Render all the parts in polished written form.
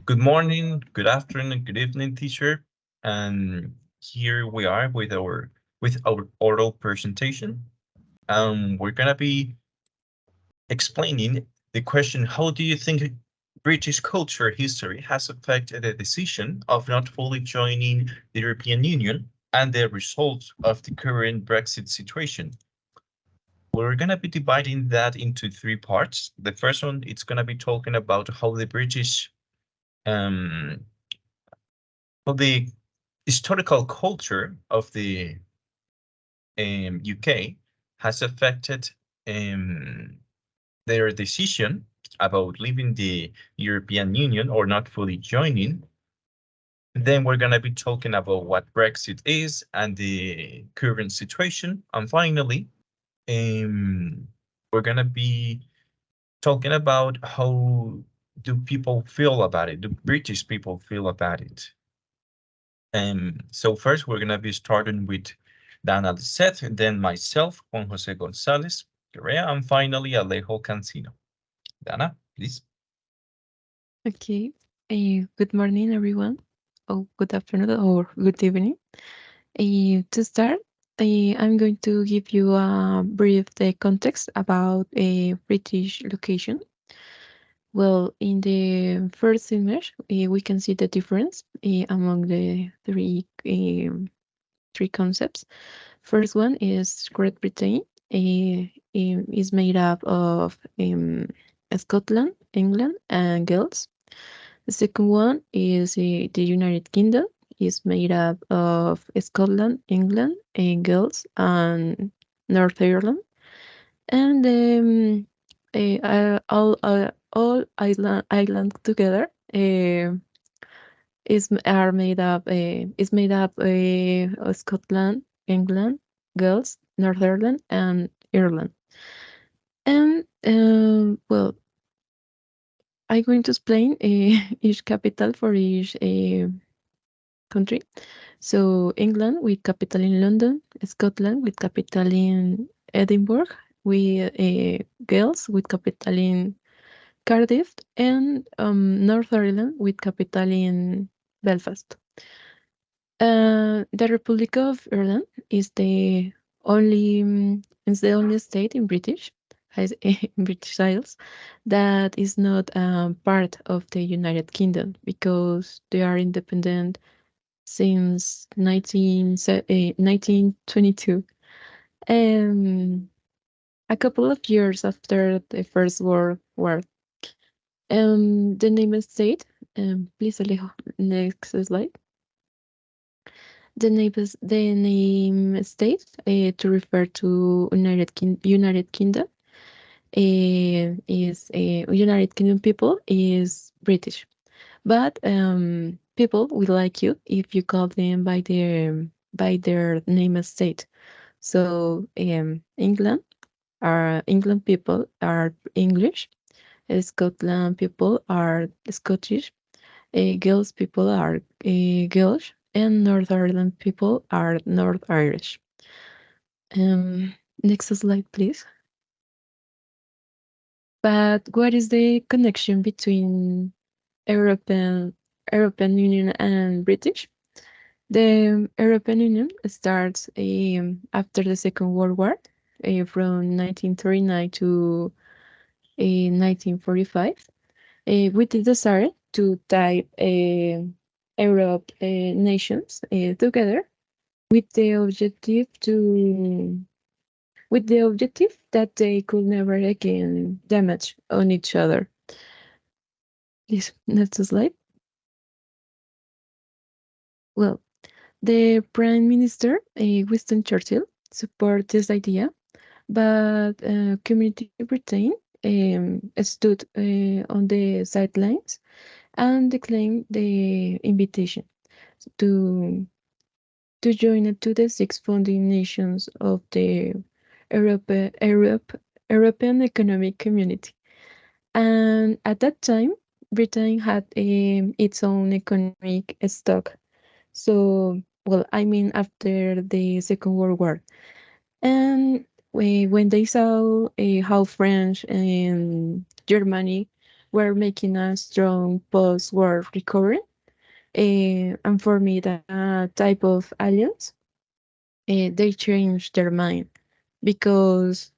Good morning, good afternoon, good evening, teacher. And here we are with our oral presentation. We're gonna be explaining the question: how do you think British culture history has affected the decision of not fully joining the European Union and the results of the current Brexit situation? We're gonna be dividing that into three parts. The first one, it's gonna be talking about how the British um, well, the historical culture of the UK has affected um, their decision about leaving the European Union or not fully joining. Then we're going to be talking about what Brexit is and the current situation. And finally, we're going to be talking about how do people feel about it, do British people feel about it. So first, we're going to be starting with Dana Lisset, and then myself, Juan Jose Gonzalez Correa, and finally Alejo Cancino. Dana, please. Okay. Good morning, everyone. Oh, good afternoon or good evening. To start, I'm going to give you a brief context about a British location. Well, in the first image, we can see the difference among the three concepts. First one is Great Britain. Is made up of Scotland, England, and Wales. The second one is the United Kingdom. Is made up of Scotland, England, and Wales, and North Ireland. And all island together is made up of Scotland, England, Wales, North Ireland, and Ireland. And well, I'm going to explain each capital for each country. So England with capital in London, Scotland with capital in Edinburgh, with Wales with capital in Cardiff, and North Ireland with capital in Belfast. The Republic of Ireland is the only state in in British Isles that is not part of the United Kingdom because they are independent since 1922. Um, a couple of years after the First World War. The name of state, please, Alejo, next slide. The name state to refer to United Kingdom is United Kingdom people is British, but people will like you if you call them by their name of state. So England people are English, Scotland people are Scottish, Gales people are Welsh, and North Ireland people are North Irish. Um, Next slide, please. But what is the connection between European European Union and British? The European Union starts after the Second World War, from 1939 to 1945, with the desire to tie Europe nations together with the objective to with the objective that they could never again damage on each other. Please, next slide. Well, the Prime Minister, Winston Churchill, support this idea, but Community Britain stood on the sidelines and declined the invitation to to join it to the six founding nations of the Europe, Europe, European Economic Community. And at that time, Britain had its own economic stock. So, well, I mean, after the Second World War. And when they saw how French and Germany were making a strong post-war recovery and forming a type of alliance. They changed their mind because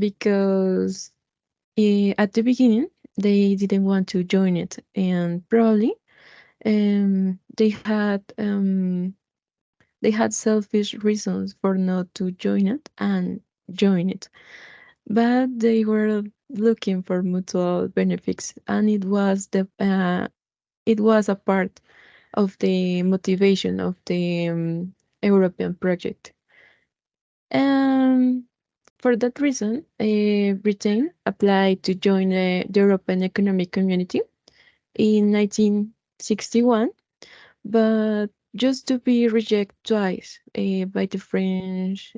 because at the beginning they didn't want to join it, and probably they had selfish reasons for not to join it and join it, but they were looking for mutual benefits, and it was a part of the motivation of the European project. And for that reason, Britain applied to join the European Economic Community in 1961, but just to be rejected twice by the French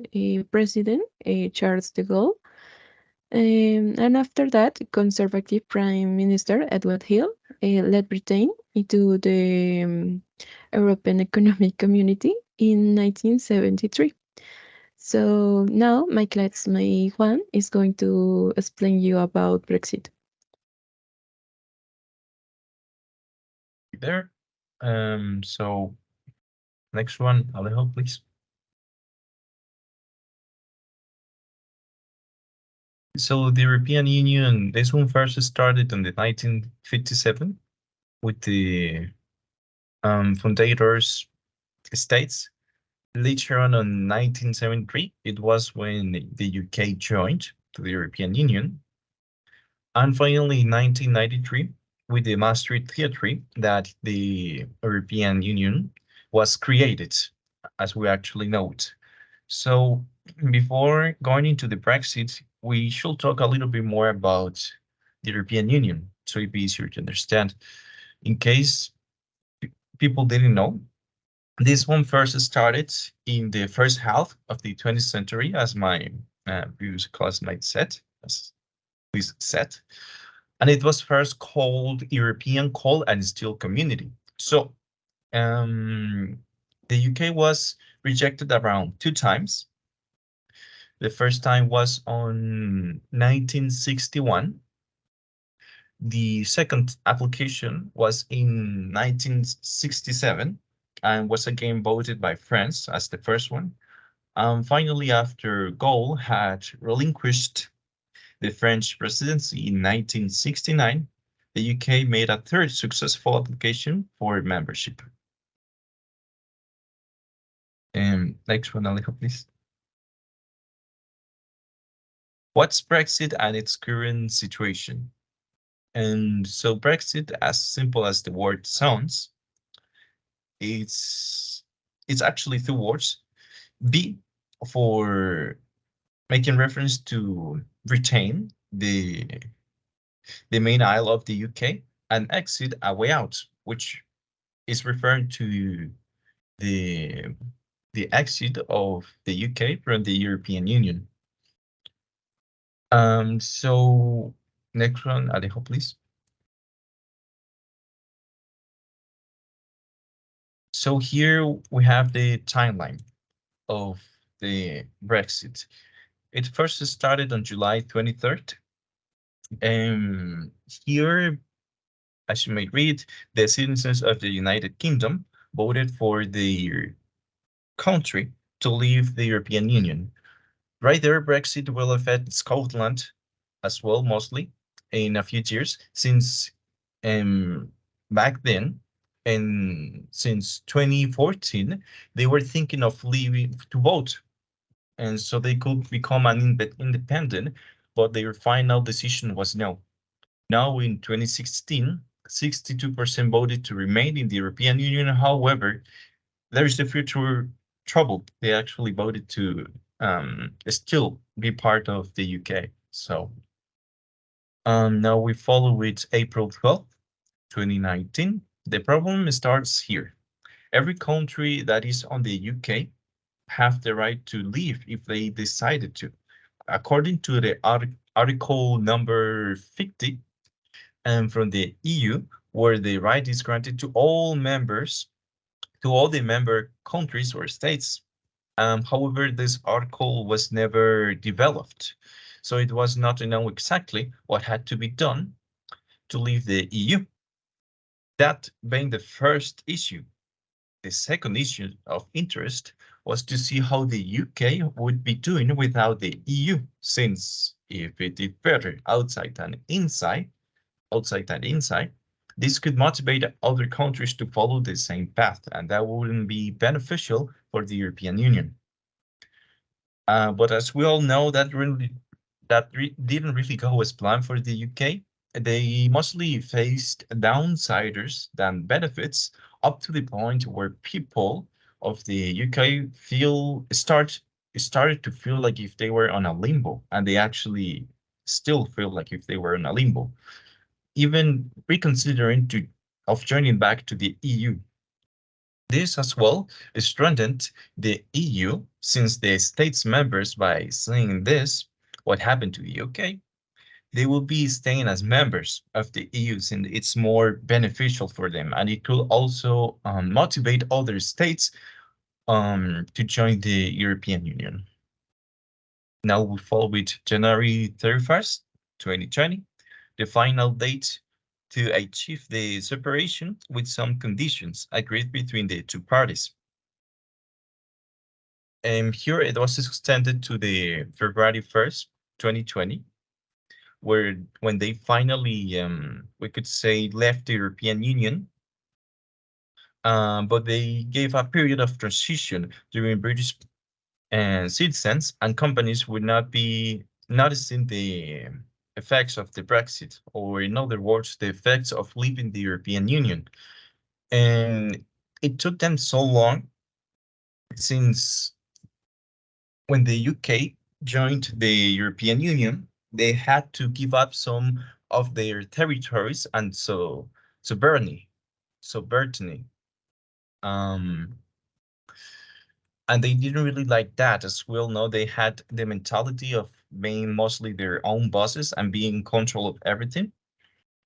president, Charles de Gaulle. And after that, conservative Prime Minister Edward Hill led Britain into the European Economic Community in 1973. So now my classmate Juan is going to explain you about Brexit. There. So next one, Alejo, please. So the European Union, this one first started in the 1957 with the Fondators States. Later on 1973, it was when the UK joined to the European Union. And finally, in 1993, with the Maastricht Treaty, that the European Union was created, as we actually know it. So before going into the Brexit, we should talk a little bit more about the European Union, so it'd be easier to understand. In case people didn't know, this one first started in the first half of the 20th century, as my previous classmate said, as Luis said, and it was first called European Coal and Steel Community. So the UK was rejected around 2 times. The first time was on 1961. The second application was in 1967 and was again voted by France as the first one. Finally, after Gaulle had relinquished the French presidency in 1969, the UK made a third successful application for membership. Next one, Alejo, please. What's Brexit and its current situation? And so Brexit, as simple as the word sounds, it's actually two words. B for making reference to retain the main isle of the UK, and exit a way out, which is referring to the exit of the UK from the European Union. So next one, Alejo, please. So here we have the timeline of the Brexit. It first started on July 23rd. Here, as you may read, the citizens of the United Kingdom voted for the country to leave the European Union. Right there, Brexit will affect Scotland as well, mostly in a few years, since back then, and since 2014, they were thinking of leaving to vote, and so they could become an independent, but their final decision was no. Now in 2016, 62% voted to remain in the European Union. However, there is the future trouble. They actually voted to still be part of the UK. So now we follow with April 12th, 2019. The problem starts here. Every country that is on the UK have the right to leave if they decided to. According to the article number 50 and from the EU, where the right is granted to all members, to all the member countries or states. However, this article was never developed, so it was not known exactly what had to be done to leave the EU. That being the first issue. The second issue of interest was to see how the UK would be doing without the EU, since if it did better outside than inside, this could motivate other countries to follow the same path, and that wouldn't be beneficial for the European Union. But as we all know, didn't really go as planned for the UK. They mostly faced downsiders than benefits, up to the point where people of the UK started to feel like if they were on a limbo, and they actually still feel like if they were in a limbo, even reconsidering of joining back to the EU. This as well strengthened the EU, since the states members, by saying this, what happened to the UK, they will be staying as members of the EU, and it's more beneficial for them. And it could also motivate other states to join the European Union. Now we fall with January 31st, 2020, the final date to achieve the separation with some conditions agreed between the two parties. And here it was extended to the February 1st, 2020, where when they finally, we could say, left the European Union, but they gave a period of transition during British citizens and companies would not be noticing the effects of the Brexit, or in other words, the effects of leaving the European Union. And it took them so long, since when the UK joined the European Union, they had to give up some of their territories and sovereignty. sovereignty. Um, and they didn't really like that. As we all know, they had the mentality of being mostly their own bosses and being in control of everything.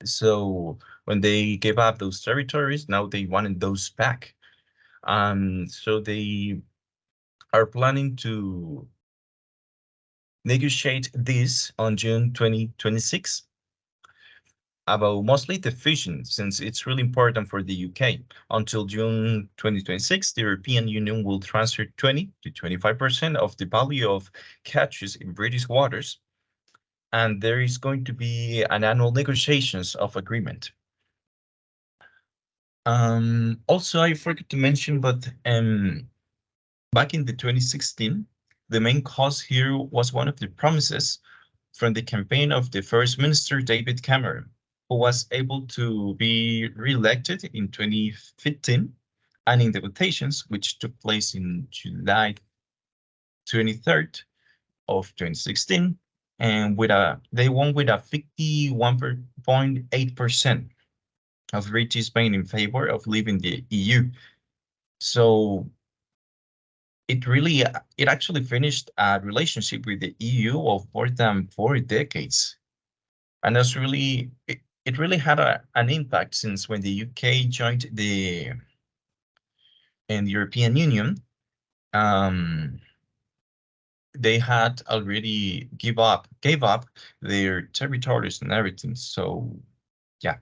So when they gave up those territories, now they wanted those back. So they are planning to negotiate this on June 2026 about mostly the fusion, since it's really important for the UK. Until June 2026, the European Union will transfer 20 to 25% of the value of catches in British waters, and there is going to be an annual negotiations of agreement. Also, I forgot to mention, but back in the 2016, the main cause here was one of the promises from the campaign of the First Minister David Cameron, who was able to be re-elected in 2015, and in the votations, which took place in July 23rd of 2016, and they won with a 51.8% of British being in favor of leaving the EU. So it actually finished a relationship with the EU of more than 4 decades. And it really had an impact, since when the UK joined in the European Union, um, they had already gave up their territories and everything. So yeah,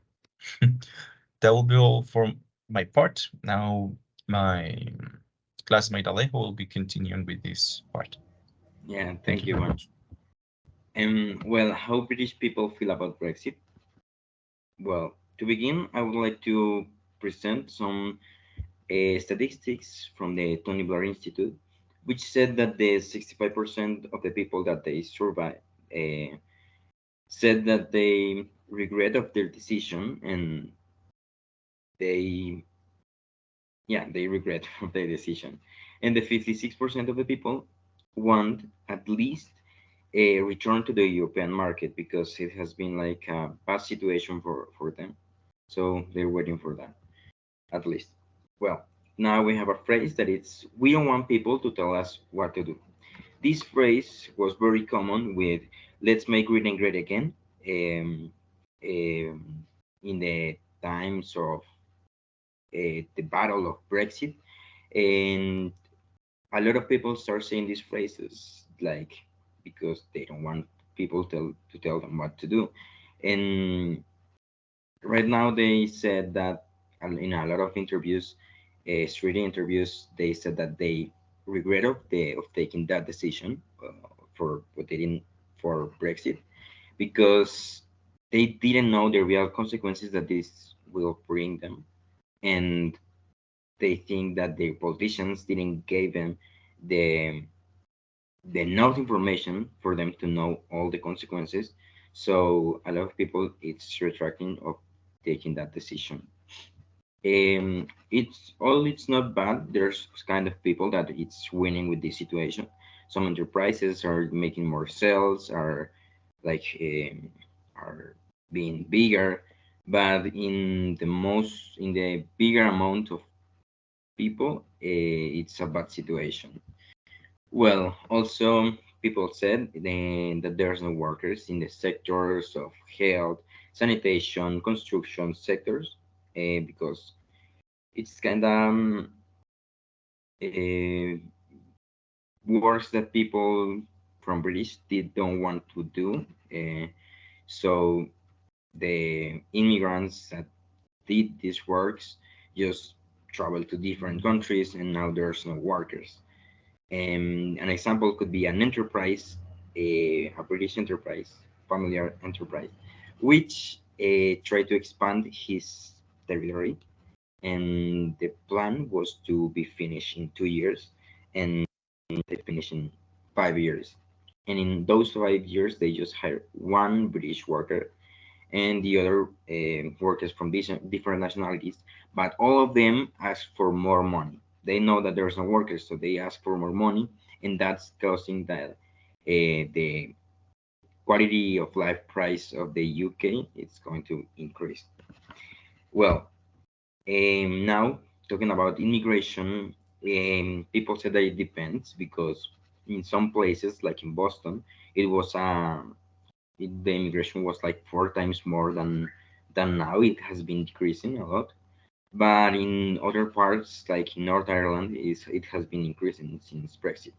that will be all for my part. Now my classmate Alejo will be continuing with this part. Yeah, Thank thank you you, very Juan. much. Well, how British people feel about Brexit? Well, to begin, I would like to present some statistics from the Tony Blair Institute, which said that the 65% of the people that they surveyed said that they regret of their decision, and they, yeah, they regret of their decision. And the 56% of the people want at least a return to the European market, because it has been like a bad situation for them. So they're waiting for that, at least. Well, now we have a phrase that it's, we don't want people to tell us what to do. This phrase was very common with let's make green and great again, um, in the times of the battle of Brexit. And a lot of people start saying these phrases like because they don't want people to tell them what to do. And Right now, they said that in a lot of interviews, street interviews, they said that they regret of taking that decision for what they didn't for Brexit because they didn't know the real consequences that this will bring them, and they think that the politicians didn't give them the enough information for them to know all the consequences. So a lot of people it's retracting of taking that decision. It's not bad. There's kind of people that it's winning with this situation. Some enterprises are making more sales, are like are being bigger, but in the bigger amount of people, it's a bad situation. Well, also people said that there's no workers in the sectors of health, sanitation, construction sectors, because it's kind of uh, works that people from British did don't want to do. So the immigrants that did these works just traveled to different countries, and now there's no workers. An example could be an enterprise, a British enterprise, familiar enterprise, which tried to expand his territory, and the plan was to be finished in 2 years, and they finished in 5 years. And in those 5 years, they just hired one British worker and the other workers from these different nationalities, but all of them ask for more money. They know that there's no workers, so they ask for more money, and that's causing that the quality of life price of the UK is going to increase. Well, now talking about immigration, people say that it depends because in some places, like in Boston, it was the immigration was like 4 times more than now. It has been decreasing a lot, but in other parts, like in North Ireland, it has been increasing since Brexit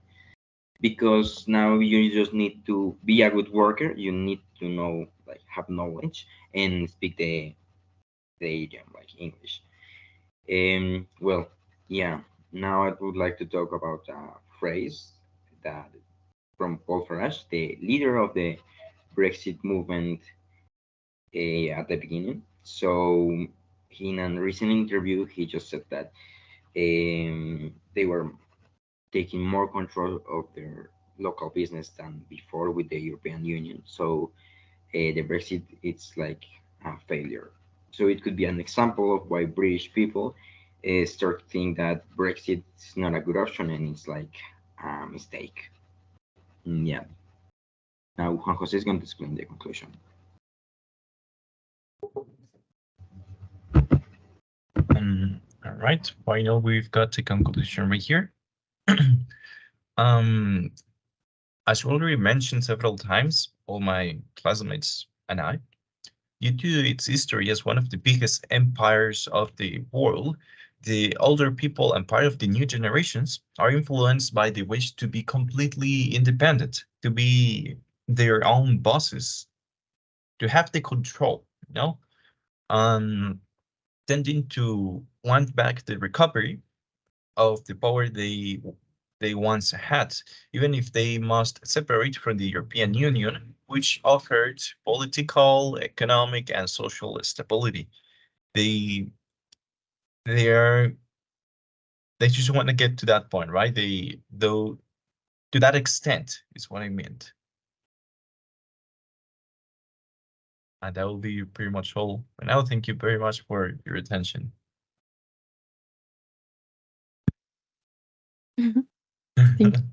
because now you just need to be a good worker. You need to know, like, have knowledge and speak the idiom, like English. Well, yeah. Now I would like to talk about a phrase that from Paul Farage, the leader of the Brexit movement at the beginning. So in a recent interview, he just said that they were taking more control of their local business than before with the European Union. So the Brexit it's like a failure. So it could be an example of why British people start to think that Brexit is not a good option and it's like a mistake. Yeah. Now Juan Jose is going to explain the conclusion. All right. Final, we've got the conclusion right here. um, as already mentioned several times, all my classmates and I, due to its history as one of the biggest empires of the world, the older people and part of the new generations are influenced by the wish to be completely independent, to be their own bosses, to have the control, you know, um, tending to want back the recovery of the power they once had, even if they must separate from the European Union, which offered political, economic, and social stability. They they are they just want to get to that point, right? They though to that extent is what I meant. And that will be pretty much all. And I'll thank you very much for your attention. Thank you.